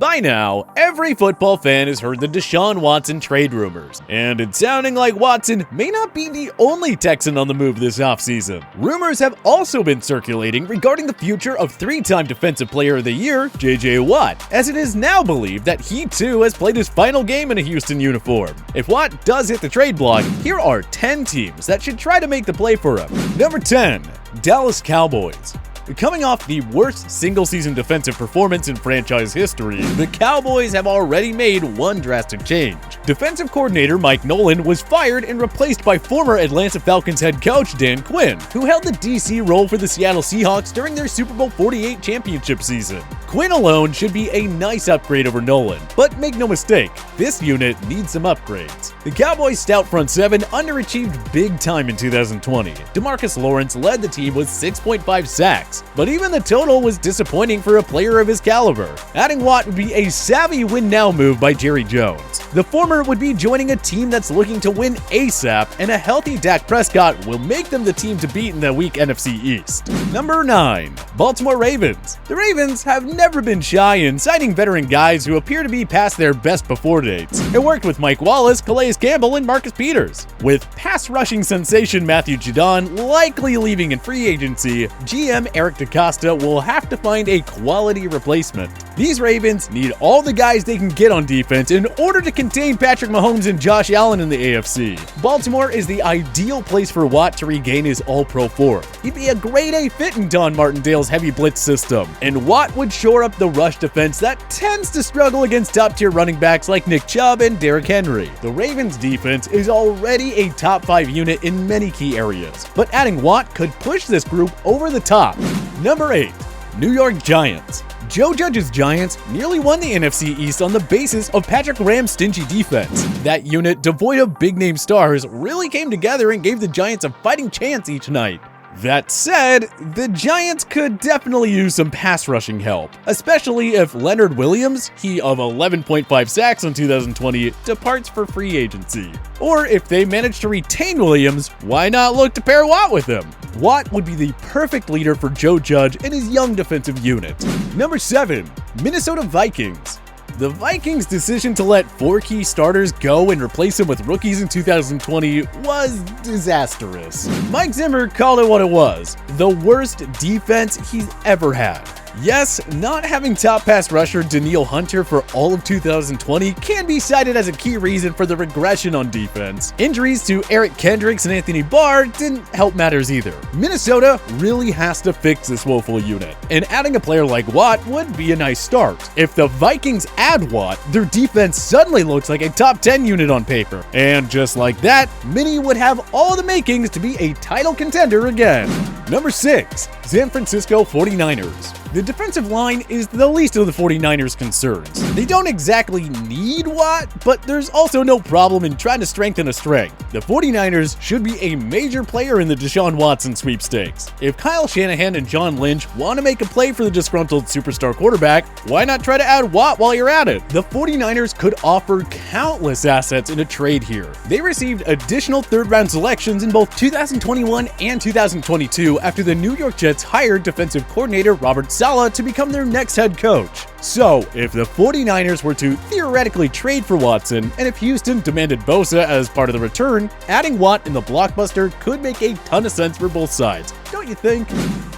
By now, every football fan has heard the Deshaun Watson trade rumors, and it's sounding like Watson may not be the only Texan on the move this offseason. Rumors have also been circulating regarding the future of three-time Defensive Player of the Year, JJ Watt, as it is now believed that he too has played his final game in a Houston uniform. If Watt does hit the trade block, here are 10 teams that should try to make the play for him. Number 10, Dallas Cowboys. Coming off the worst single-season defensive performance in franchise history, the Cowboys have already made one drastic change. Defensive coordinator Mike Nolan was fired and replaced by former Atlanta Falcons head coach Dan Quinn, who held the DC role for the Seattle Seahawks during their Super Bowl 48 championship season. Quinn alone should be a nice upgrade over Nolan, but make no mistake, this unit needs some upgrades. The Cowboys' stout front seven underachieved big time in 2020. DeMarcus Lawrence led the team with 6.5 sacks, but even the total was disappointing for a player of his caliber. Adding Watt would be a savvy win-now move by Jerry Jones. The former would be joining a team that's looking to win ASAP, and a healthy Dak Prescott will make them the team to beat in the weak NFC East. Number 9, Baltimore Ravens. The Ravens have never been shy in signing veteran guys who appear to be past their best before dates. It worked with Mike Wallace, Calais Campbell, and Marcus Peters. With pass-rushing sensation Matthew Judon likely leaving in free agency, GM Eric DeCosta will have to find a quality replacement. These Ravens need all the guys they can get on defense in order to contain Patrick Mahomes and Josh Allen in the AFC. Baltimore is the ideal place for Watt to regain his all-pro form. He'd be a grade A fit in Don Martindale's heavy blitz system, and Watt would shore up the rush defense that tends to struggle against top-tier running backs like Nick Chubb and Derrick Henry. The Ravens' defense is already a top 5 unit in many key areas, but adding Watt could push this group over the top. Number 8, New York Giants. Joe Judge's Giants nearly won the NFC East on the basis of Patrick Graham's stingy defense. That unit, devoid of big-name stars, really came together and gave the Giants a fighting chance each night. That said, the Giants could definitely use some pass rushing help, especially if Leonard Williams, he of 11.5 sacks in 2020, departs for free agency. Or if they manage to retain Williams, why not look to pair Watt with him? Watt would be the perfect leader for Joe Judge and his young defensive unit. Number 7, Minnesota Vikings. The Vikings' decision to let 4 key starters go and replace them with rookies in 2020 was disastrous. Mike Zimmer called it what it was: the worst defense he's ever had. Yes, not having top pass rusher Danielle Hunter for all of 2020 can be cited as a key reason for the regression on defense. Injuries to Eric Kendricks and Anthony Barr didn't help matters either. Minnesota really has to fix this woeful unit, and adding a player like Watt would be a nice start. If the Vikings add Watt, their defense suddenly looks like a top 10 unit on paper. And just like that, Minnie would have all the makings to be a title contender again. Number 6, San Francisco 49ers. The defensive line is the least of the 49ers' concerns. They don't exactly need Watt, but there's also no problem in trying to strengthen a strength. The 49ers should be a major player in the Deshaun Watson sweepstakes. If Kyle Shanahan and John Lynch want to make a play for the disgruntled superstar quarterback, why not try to add Watt while you're at it? The 49ers could offer countless assets in a trade here. They received additional third-round selections in both 2021 and 2022 after the New York Jets hired defensive coordinator Robert Saleh to become their next head coach. So, if the 49ers were to theoretically trade for Watson, and if Houston demanded Bosa as part of the return, adding Watt in the blockbuster could make a ton of sense for both sides, don't you think?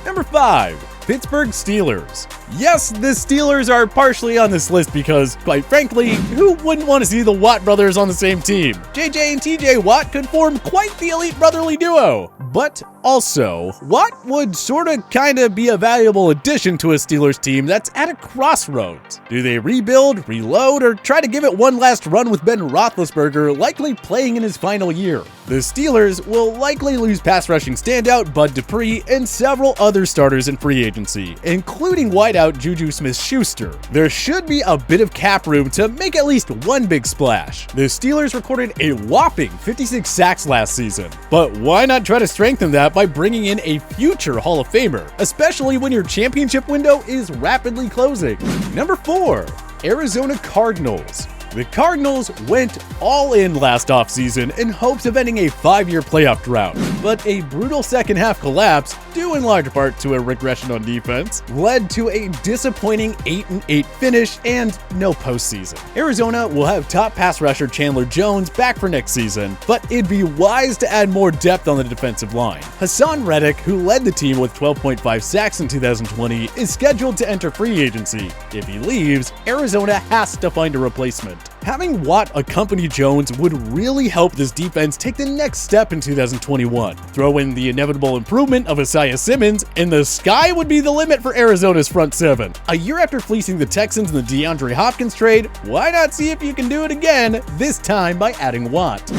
Number 5, Pittsburgh Steelers. Yes, the Steelers are partially on this list because, quite frankly, who wouldn't want to see the Watt brothers on the same team? JJ and TJ Watt could form quite the elite brotherly duo. But also, Watt would sorta kinda be a valuable addition to a Steelers team that's at a crossroads. Do they rebuild, reload, or try to give it one last run with Ben Roethlisberger likely playing in his final year? The Steelers will likely lose pass rushing standout Bud Dupree and several other starters in free agency, including wideout Juju Smith-Schuster. There should be a bit of cap room to make at least one big splash. The Steelers recorded a whopping 56 sacks last season, but why not try to strengthen that by bringing in a future Hall of Famer, especially when your championship window is rapidly closing? Number 4, Arizona Cardinals. The Cardinals went all in last offseason in hopes of ending a 5-year playoff drought, but a brutal second half collapse due in large part to a regression on defense, led to a disappointing 8-8 finish and no postseason. Arizona will have top pass rusher Chandler Jones back for next season, but it'd be wise to add more depth on the defensive line. Hassan Reddick, who led the team with 12.5 sacks in 2020, is scheduled to enter free agency. If he leaves, Arizona has to find a replacement. Having Watt accompany Jones would really help this defense take the next step in 2021. Throw in the inevitable improvement of Isaiah Simmons, and the sky would be the limit for Arizona's front seven. A year after fleecing the Texans in the DeAndre Hopkins trade, why not see if you can do it again, this time by adding Watt?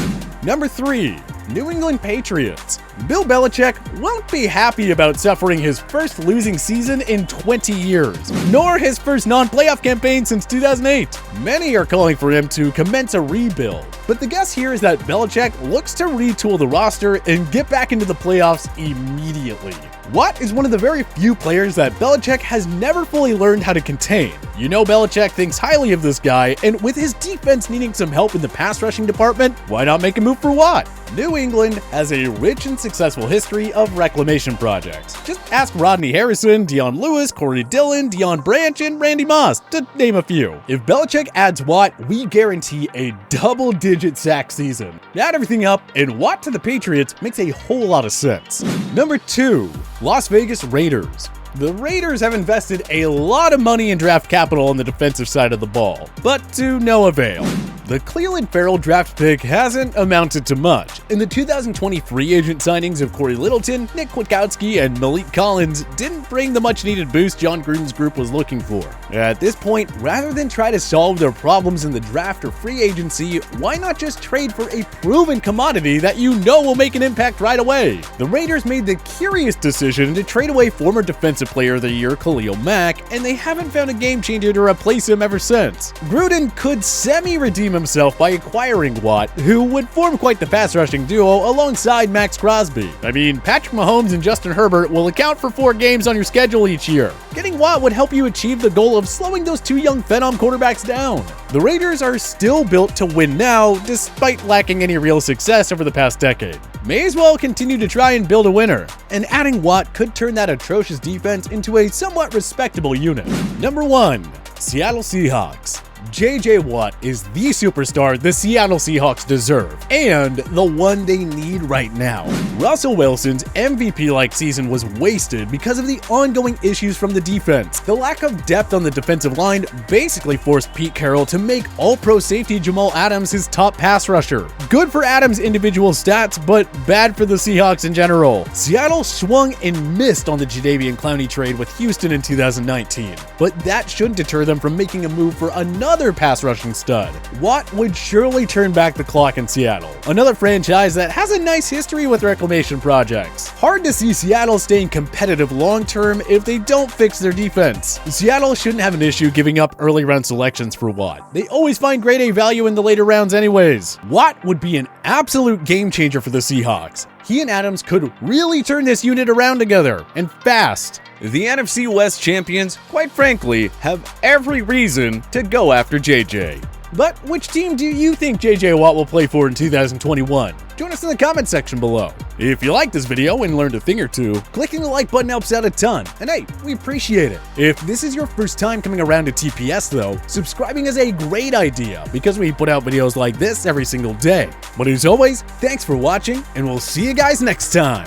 Number 3. New England Patriots. Bill Belichick won't be happy about suffering his first losing season in 20 years, nor his first non-playoff campaign since 2008. Many are calling for him to commence a rebuild, but the guess here is that Belichick looks to retool the roster and get back into the playoffs immediately. Watt is one of the very few players that Belichick has never fully learned how to contain. You know Belichick thinks highly of this guy, and with his defense needing some help in the pass rushing department, why not make a move for Watt? New England has a rich and successful history of reclamation projects. Just ask Rodney Harrison, Dion Lewis, Corey Dillon, Deion Branch, and Randy Moss, to name a few. If Belichick adds Watt, we guarantee a double-digit sack season. Add everything up, and Watt to the Patriots makes a whole lot of sense. Number 2. Las Vegas Raiders. The Raiders have invested a lot of money in draft capital on the defensive side of the ball, but to no avail. The Cleveland Farrell draft pick hasn't amounted to much, and the 2020 free agent signings of Corey Littleton, Nick Kwiatkowski, and Malik Collins didn't bring the much-needed boost John Gruden's group was looking for. At this point, rather than try to solve their problems in the draft or free agency, why not just trade for a proven commodity that you know will make an impact right away? The Raiders made the curious decision to trade away former Defensive Player of the Year Khalil Mack, and they haven't found a game-changer to replace him ever since. Gruden could semi-redeem himself by acquiring Watt, who would form quite the pass-rushing duo alongside Max Crosby. I mean, Patrick Mahomes and Justin Herbert will account for 4 games on your schedule each year. Getting Watt would help you achieve the goal of slowing those 2 young phenom quarterbacks down. The Raiders are still built to win now, despite lacking any real success over the past decade. May as well continue to try and build a winner, and adding Watt could turn that atrocious defense into a somewhat respectable unit. Number 1. Seattle Seahawks. JJ Watt is the superstar the Seattle Seahawks deserve, and the one they need right now. Russell Wilson's MVP-like season was wasted because of the ongoing issues from the defense. The lack of depth on the defensive line basically forced Pete Carroll to make all-pro safety Jamal Adams his top pass rusher. Good for Adams' individual stats, but bad for the Seahawks in general. Seattle swung and missed on the Jadeveon Clowney trade with Houston in 2019, but that shouldn't deter them from making a move for another pass rushing stud. Watt would surely turn back the clock in Seattle, another franchise that has a nice history with reclamation projects. Hard to see Seattle staying competitive long term if they don't fix their defense. Seattle shouldn't have an issue giving up early round selections for Watt. They always find grade A value in the later rounds anyways. Watt would be an absolute game changer for the Seahawks. He and Adams could really turn this unit around together, and fast. The NFC West champions, quite frankly, have every reason to go after JJ. But which team do you think JJ Watt will play for in 2021? Join us in the comment section below. If you liked this video and learned a thing or two, clicking the like button helps out a ton, and hey, we appreciate it. If this is your first time coming around to TPS though, subscribing is a great idea because we put out videos like this every single day. But as always, thanks for watching, and we'll see you guys next time.